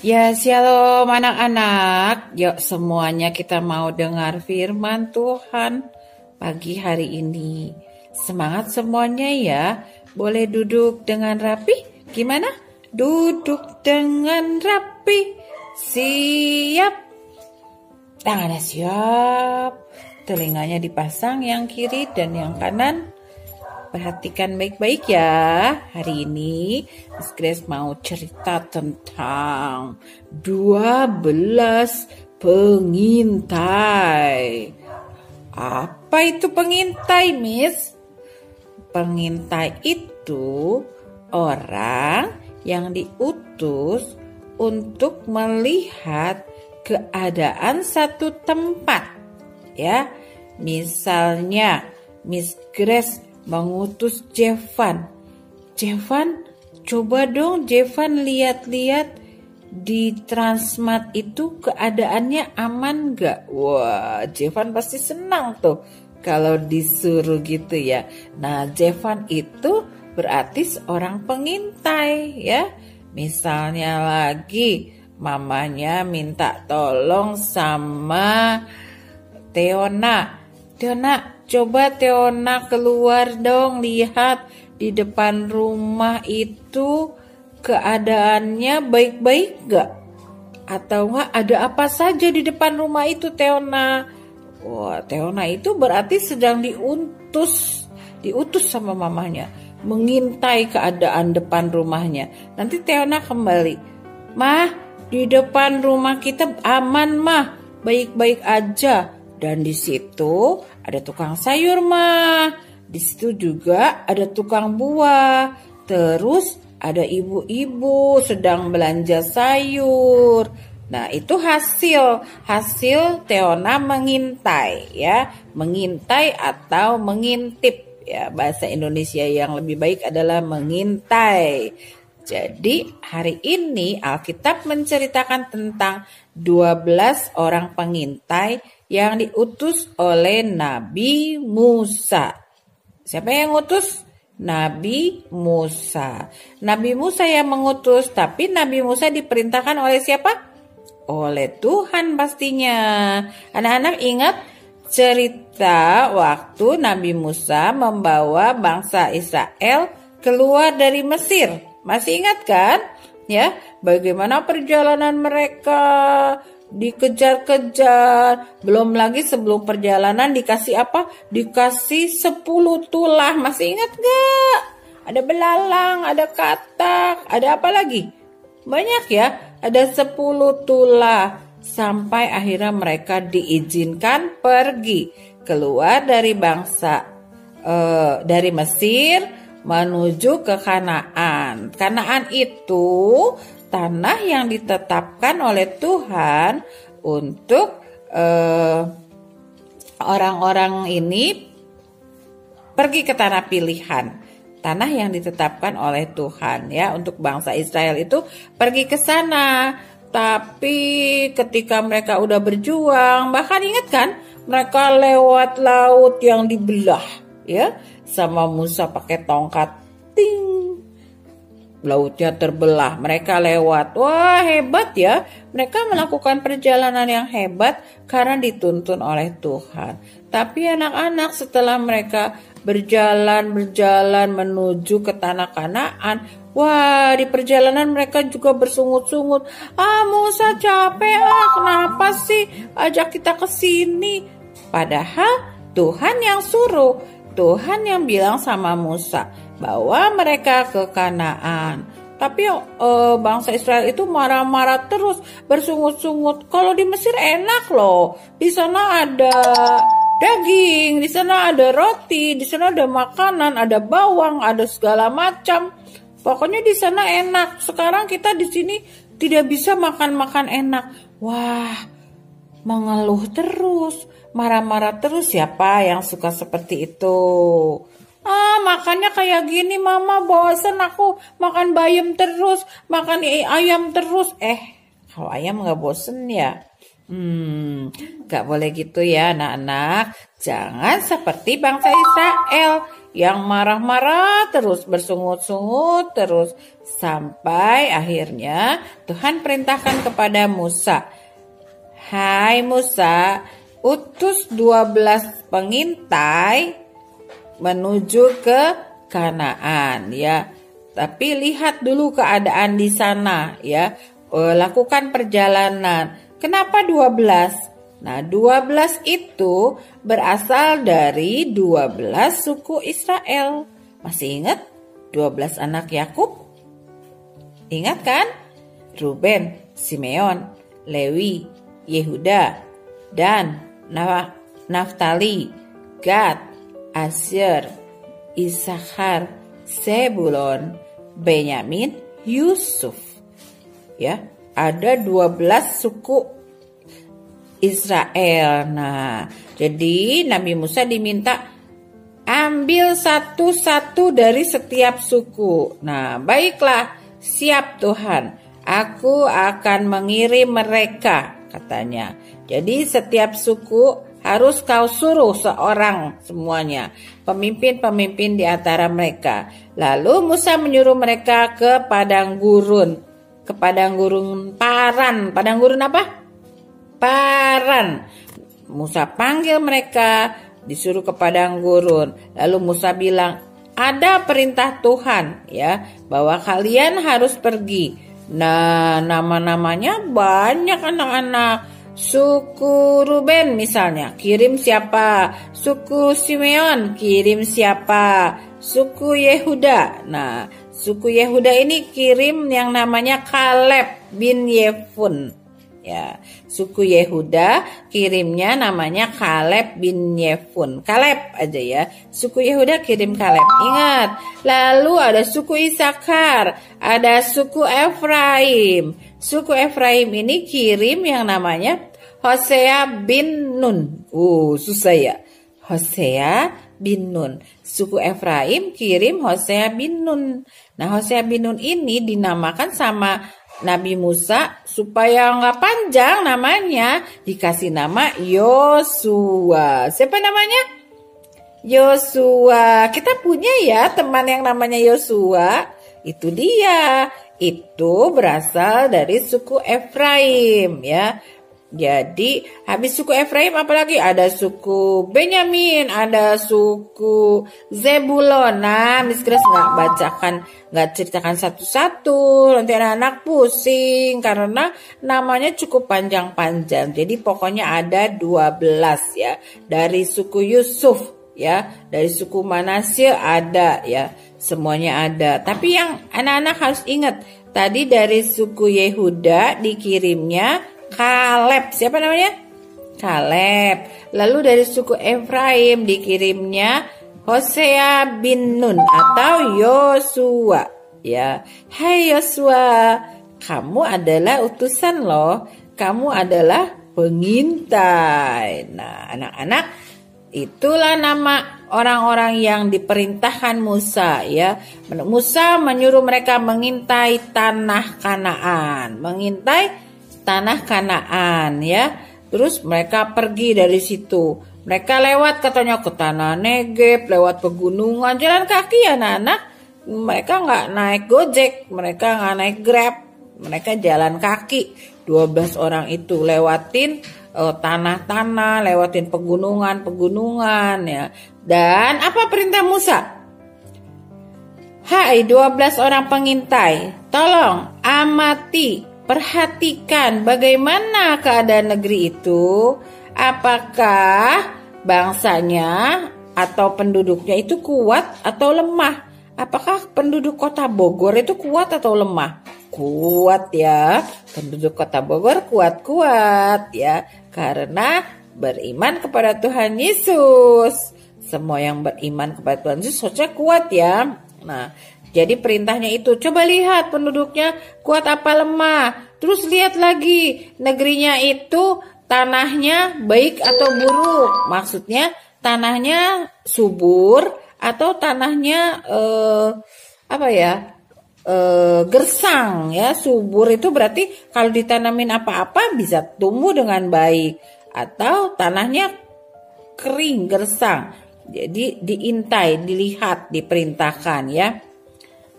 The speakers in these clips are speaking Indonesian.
Ya, shalom anak-anak. Yuk semuanya kita mau dengar firman Tuhan pagi hari ini. Semangat semuanya ya. Boleh duduk dengan rapi? Gimana? Duduk dengan rapi. Siap. Tangannya siap. Telinganya dipasang yang kiri dan yang kanan. Perhatikan baik-baik ya. Hari ini Miss Grace mau cerita tentang 12 pengintai. Apa itu pengintai, Miss? Pengintai itu orang yang diutus untuk melihat keadaan satu tempat. Ya, misalnya Miss Grace mengutus Jevan. Jevan, coba dong Jevan lihat-lihat di Transmart itu keadaannya aman gak? Wah, Jevan pasti senang tuh kalau disuruh gitu ya. Nah, Jevan itu berarti seorang pengintai ya. Misalnya lagi mamanya minta tolong sama Teona. Teona, coba Teona keluar dong, lihat di depan rumah itu keadaannya baik-baik gak? Atau enggak ada apa saja di depan rumah itu Teona? Wah, Teona itu berarti sedang diutus sama mamanya, mengintai keadaan depan rumahnya. Nanti Teona kembali, "Mah, di depan rumah kita aman, Mah, baik-baik aja." Dan di situ ada tukang sayur mah. Di situ juga ada tukang buah. Terus ada ibu-ibu sedang belanja sayur. Nah, itu hasil Teona mengintai ya, mengintai atau mengintip ya. Bahasa Indonesia yang lebih baik adalah mengintai. Jadi hari ini Alkitab menceritakan tentang 12 orang pengintai yang diutus oleh Nabi Musa. Siapa yang ngutus? Nabi Musa. Nabi Musa yang mengutus, tapi Nabi Musa diperintahkan oleh siapa? Oleh Tuhan pastinya. Anak-anak ingat cerita waktu Nabi Musa membawa bangsa Israel keluar dari Mesir. Masih ingat kan? Ya, bagaimana perjalanan mereka? Dikejar-kejar. Belum lagi sebelum perjalanan dikasih apa? Dikasih 10 tulah. Masih ingat gak? Ada belalang, ada katak, ada apa lagi? Banyak ya. Ada 10 tulah. Sampai akhirnya mereka diizinkan pergi keluar dari dari Mesir menuju ke Kanaan. Kanaan itu tanah yang ditetapkan oleh Tuhan untuk orang-orang ini pergi ke tanah pilihan. Tanah yang ditetapkan oleh Tuhan ya, untuk bangsa Israel itu pergi ke sana. Tapi ketika mereka udah berjuang, bahkan ingat kan, mereka lewat laut yang dibelah ya, sama Musa pakai tongkat. Ting. Lautnya terbelah, mereka lewat. Wah, hebat ya. Mereka melakukan perjalanan yang hebat karena dituntun oleh Tuhan. Tapi anak-anak setelah mereka berjalan menuju ke tanah Kanaan, wah, di perjalanan mereka juga bersungut-sungut. Musa capek, kenapa sih ajak kita ke sini? Padahal Tuhan yang suruh, Tuhan yang bilang sama Musa, bawa mereka ke Kanaan. Tapi bangsa Israel itu marah-marah terus, bersungut-sungut. Kalau di Mesir enak loh, di sana ada daging, di sana ada roti, di sana ada makanan, ada bawang, ada segala macam. Pokoknya di sana enak. Sekarang kita di sini tidak bisa makan enak. Wah, mengeluh terus, marah-marah terus. Siapa yang suka seperti itu? Makannya kayak gini mama, bosen aku makan bayam terus, makan ayam terus. Kalau ayam gak bosen ya? Gak boleh gitu ya anak-anak. Jangan seperti bangsa Israel yang marah-marah terus, bersungut-sungut terus, sampai akhirnya Tuhan perintahkan kepada Musa, "Hai Musa, utus 12 pengintai menuju ke Kanaan ya. Tapi lihat dulu keadaan di sana ya. Lakukan perjalanan." Kenapa 12? Nah, 12 itu berasal dari 12 suku Israel. Masih ingat 12 anak Yakub? Ingat kan? Ruben, Simeon, Lewi, Yehuda, Dan, Naftali, Gad, Asyr, Issakhar, Zebulon, Benyamin, Yusuf. Ya, ada 12 suku Israel. Nah, jadi Nabi Musa diminta ambil satu-satu dari setiap suku. Nah, baiklah, siap Tuhan. Aku akan mengirim mereka, katanya. Jadi setiap suku harus kau suruh seorang semuanya, pemimpin-pemimpin di antara mereka. Lalu Musa menyuruh mereka ke padang gurun. Ke padang gurun Paran. Padang gurun apa? Paran. Musa panggil mereka, disuruh ke padang gurun. Lalu Musa bilang, ada perintah Tuhan ya, bahwa kalian harus pergi. Nah, nama-namanya banyak anak-anak. Suku Ruben misalnya, kirim siapa? Suku Simeon, kirim siapa? Suku Yehuda. Nah, suku Yehuda ini kirim yang namanya Kaleb bin Yefun. Ya, suku Yehuda kirimnya namanya Kaleb bin Yefun. Kaleb aja ya. Suku Yehuda kirim Kaleb. Ingat. Lalu ada suku Issakhar, ada suku Efraim. Suku Efraim ini kirim yang namanya Hosea bin Nun. Susah ya. Hosea bin Nun. Suku Efraim kirim Hosea bin Nun. Nah, Hosea bin Nun ini dinamakan sama Nabi Musa supaya nggak panjang namanya, dikasih nama Yosua. Siapa namanya? Yosua. Kita punya ya teman yang namanya Yosua. Itu dia. Itu berasal dari suku Efraim ya. Jadi habis suku Efraim apalagi? Ada suku Benyamin, ada suku Zebulon. Nah, Miss Grace nggak ceritakan satu-satu. Nanti anak-anak pusing karena namanya cukup panjang-panjang. Jadi pokoknya ada 12 ya. Dari suku Yusuf ya, dari suku Manasye ada ya. Semuanya ada. Tapi yang anak-anak harus ingat, tadi dari suku Yehuda dikirimnya Kaleb. Siapa namanya? Kaleb. Lalu dari suku Efraim dikirimnya Hosea bin Nun atau Yosua. Ya, hai Yosua, kamu adalah utusan loh. Kamu adalah pengintai. Nah, anak-anak, itulah nama orang-orang yang diperintahkan Musa ya. Musa menyuruh mereka mengintai tanah Kanaan, mengintai tanah Kanaan ya. Terus mereka pergi dari situ. Mereka lewat katanya ke tanah Negeb, lewat pegunungan, jalan kaki ya anak-anak. Mereka nggak naik Gojek, mereka nggak naik Grab, mereka jalan kaki. 12 orang itu lewatin tanah-tanah, lewatin pegunungan ya. Dan apa perintah Musa? Hai 12 orang pengintai, tolong amati, perhatikan bagaimana keadaan negeri itu. Apakah bangsanya atau penduduknya itu kuat atau lemah? Apakah penduduk kota Bogor itu kuat atau lemah? Kuat ya. Penduduk kota Bogor kuat-kuat ya. Karena beriman kepada Tuhan Yesus. Semua yang beriman kepada Tuhan Yesus harusnya kuat ya. Nah, jadi perintahnya itu, coba lihat penduduknya kuat apa lemah. Terus lihat lagi negerinya itu tanahnya baik atau buruk. Maksudnya tanahnya subur atau tanahnya gersang ya. Subur itu berarti kalau ditanamin apa-apa bisa tumbuh dengan baik. Atau tanahnya kering, gersang. Jadi diintai, dilihat, diperintahkan ya.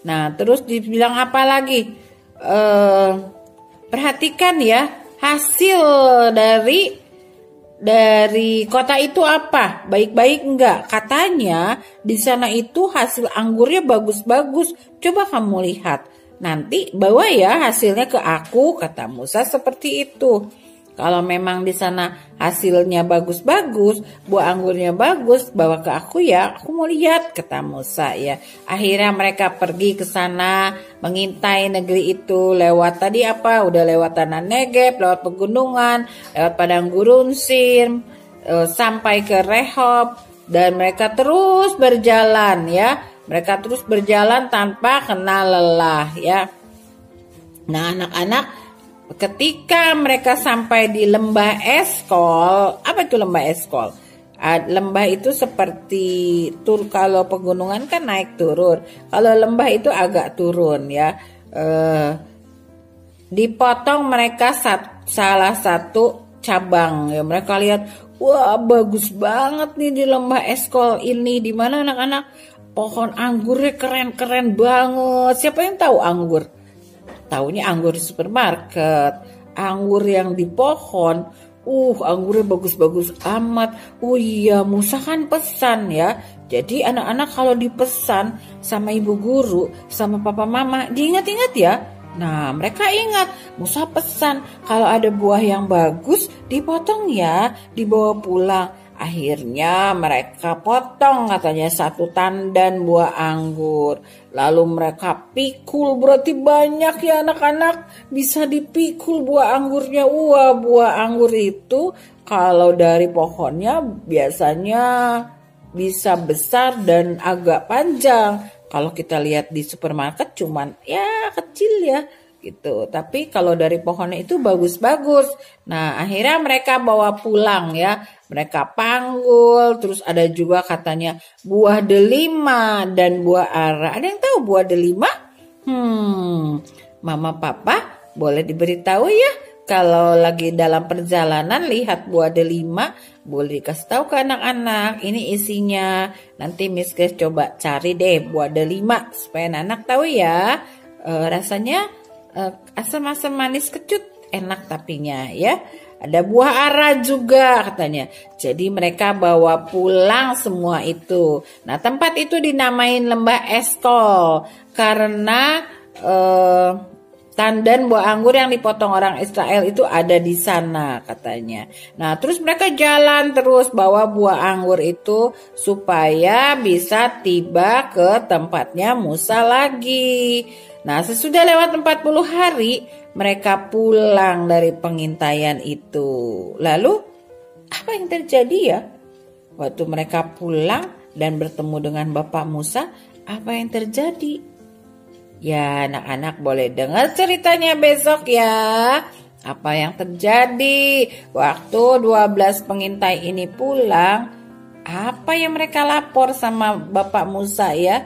Nah, terus dibilang apa lagi? Perhatikan ya, hasil dari kota itu apa? Baik-baik enggak? Katanya di sana itu hasil anggurnya bagus-bagus. Coba kamu lihat. Nanti bawa ya hasilnya ke aku, kata Musa seperti itu. Kalau memang di sana hasilnya bagus-bagus, buah anggurnya bagus, bawa ke aku ya, aku mau lihat, kata Musa ya. Akhirnya mereka pergi ke sana, mengintai negeri itu lewat tadi apa? Udah lewat tanah Negeb, lewat pegunungan, lewat padang gurun Sin, sampai ke Rehob, dan mereka terus berjalan ya. Mereka terus berjalan tanpa kenal lelah ya. Nah, anak-anak, ketika mereka sampai di lembah Eskol, apa itu lembah Eskol? Lembah itu seperti kalau pegunungan kan naik turun. Kalau lembah itu agak turun ya. Dipotong mereka salah satu cabang ya. Mereka lihat, wah bagus banget nih di lembah Eskol ini. Di mana anak-anak? Pohon anggurnya keren-keren banget. Siapa yang tahu anggur? Taunya anggur di supermarket, anggur yang di pohon, anggurnya bagus-bagus amat. Iya, Musa kan pesan ya. Jadi anak-anak kalau dipesan sama ibu guru, sama papa mama, diingat-ingat ya. Nah, mereka ingat, Musa pesan kalau ada buah yang bagus, dipotong ya, dibawa pulang. Akhirnya mereka potong katanya 1 tandan buah anggur. Lalu mereka pikul, berarti banyak ya anak-anak. Bisa dipikul buah anggurnya. Wah, buah anggur itu kalau dari pohonnya biasanya bisa besar dan agak panjang. Kalau kita lihat di supermarket cuman ya kecil ya gitu. Tapi kalau dari pohonnya itu bagus-bagus. Nah, akhirnya mereka bawa pulang ya. Mereka panggul, terus ada juga katanya buah delima dan buah ara. Ada yang tahu buah delima? Mama papa boleh diberitahu ya. Kalau lagi dalam perjalanan lihat buah delima, boleh dikasih tahu ke anak-anak. Ini isinya. Nanti Miss Grace coba cari deh buah delima supaya anak tahu ya. Rasanya asam-asam manis kecut, enak tapinya ya. Ada buah ara juga katanya. Jadi mereka bawa pulang semua itu. Nah, tempat itu dinamain lembah Eskol karena tandan buah anggur yang dipotong orang Israel itu ada di sana katanya. Nah, terus mereka jalan terus bawa buah anggur itu supaya bisa tiba ke tempatnya Musa lagi. Nah, sesudah lewat 40 hari, mereka pulang dari pengintaian itu. Lalu, apa yang terjadi ya? Waktu mereka pulang dan bertemu dengan Bapak Musa, apa yang terjadi? Ya, anak-anak boleh dengar ceritanya besok ya. Apa yang terjadi? Waktu 12 pengintai ini pulang, apa yang mereka lapor sama Bapak Musa ya?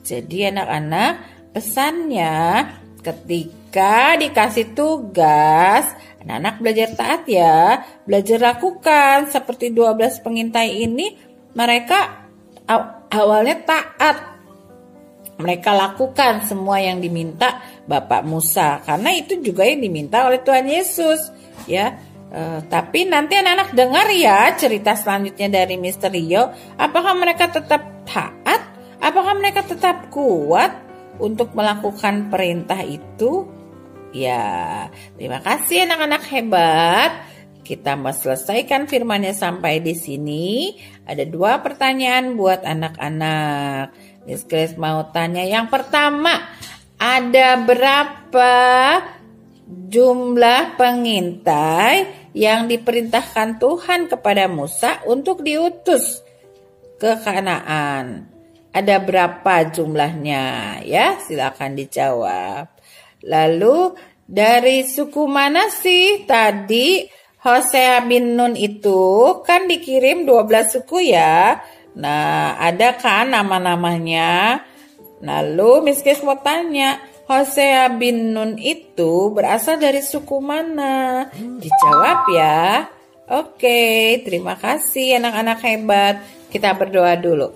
Jadi anak-anak, pesannya ketika dikasih tugas, anak-anak belajar taat ya, belajar lakukan. Seperti 12 pengintai ini, mereka awalnya taat. Mereka lakukan semua yang diminta Bapak Musa, karena itu juga yang diminta oleh Tuhan Yesus ya. Tapi nanti anak-anak dengar ya cerita selanjutnya dari Mr. Rio. Apakah mereka tetap taat? Apakah mereka tetap kuat untuk melakukan perintah itu? Ya, terima kasih anak-anak hebat. Kita mau selesaikan firmannya sampai di sini. Ada 2 pertanyaan buat anak-anak. Miss Grace mau tanya yang pertama, ada berapa jumlah pengintai yang diperintahkan Tuhan kepada Musa untuk diutus ke Kanaan? Ada berapa jumlahnya ya? Silakan dijawab. Lalu dari suku mana sih tadi Hosea bin Nun itu kan dikirim 12 suku ya? Nah, ada kan nama-namanya? Lalu Miss Grace mau tanya, Hosea bin Nun itu berasal dari suku mana? Dijawab ya. Oke, terima kasih anak-anak hebat. Kita berdoa dulu.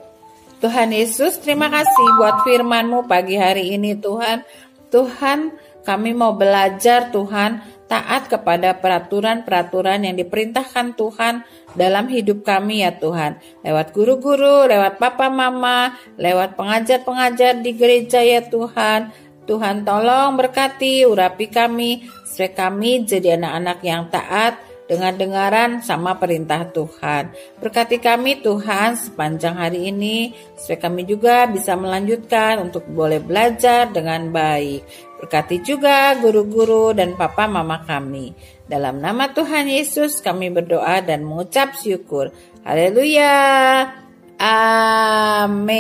Tuhan Yesus, terima kasih buat firman-Mu pagi hari ini Tuhan. Tuhan, kami mau belajar Tuhan, taat kepada peraturan-peraturan yang diperintahkan Tuhan dalam hidup kami ya Tuhan. Lewat guru-guru, lewat papa mama, lewat pengajar-pengajar di gereja ya Tuhan. Tuhan tolong berkati, urapi kami, supaya kami jadi anak-anak yang taat, dengar-dengaran sama perintah Tuhan. Berkati kami Tuhan sepanjang hari ini, supaya kami juga bisa melanjutkan untuk boleh belajar dengan baik. Berkati juga guru-guru dan papa mama kami. Dalam nama Tuhan Yesus kami berdoa dan mengucap syukur. Haleluya. Amin.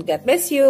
God bless you.